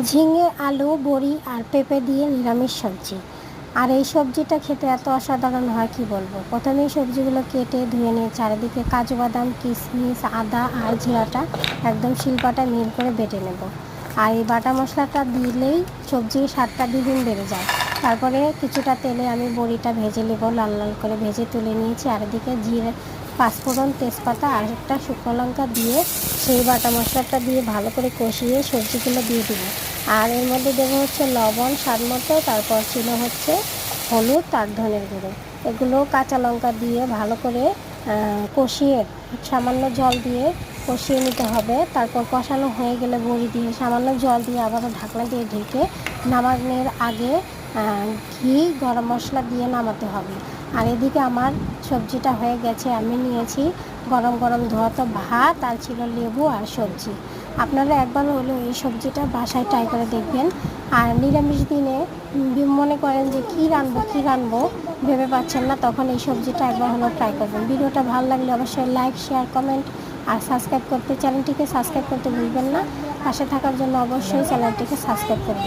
ঝিঙে, আলু, বড়ি আর পেঁপে দিয়ে নিরামিষ সবজি। আর এই সবজিটা খেতে এত অসাধারণ হয় কি বলবো। প্রথমেই সবজিগুলো কেটে ধুয়ে নিয়ে চারিদিকে কাজু বাদাম, কিশমিশ, আদা আর জিরাটা একদম শিলপাটায় মিহি করে বেটে নেব। আর এই বাটা মশলাটা দিলেই সবজির স্বাদটা দ্বিগুণ বেড়ে যায়। তারপরে কিছুটা তেলে আমি বড়িটা ভেজে নেব, লাল লাল করে ভেজে তুলে নিয়েছি। আর এদিকে জিরে, পাঁচফোড়ন, তেজপাতা আর একটা শুকনো লঙ্কা দিয়ে সেই বাটা মশলাটা দিয়ে ভালো করে কষিয়ে সবজিগুলো দিয়ে দেবো। আর এর মধ্যে দেবো হচ্ছে লবণ স্বাদ মতো, তারপর ছিল হচ্ছে হলুদ আর ধনের গুঁড়ো। এগুলো কাঁচা লঙ্কা দিয়ে ভালো করে কষিয়ে সামান্য জল দিয়ে কষিয়ে নিতে হবে। তারপর কষানো হয়ে গেলে বড়ি দিয়ে সামান্য জল দিয়ে আবারও ঢাকনা দিয়ে ঢেকে নামানোর আগে ঘি, গরম মশলা দিয়ে নামাতে হবে। আর এদিকে আমার সবজিটা হয়ে গেছে। আমি নিয়েছি গরম গরম ধোয়াতো ভাত, আর ছিল লেবু আর সবজি। আপনারা একবার হলেও এই সবজিটা বাসায় ট্রাই করে দেখবেন। আর নিরামিষ দিনে মনে করেন যে কী রাঁধবো ভেবে পাচ্ছেন না, তখন এই সবজিটা একবার হলেও ট্রাই করবেন। ভিডিওটা ভালো লাগলে অবশ্যই লাইক, শেয়ার, কমেন্ট আর চ্যানেলটিকে সাবস্ক্রাইব করতে ভুলবেন না। পাশে থাকার জন্য অবশ্যই চ্যানেলটিকে সাবস্ক্রাইব করবেন।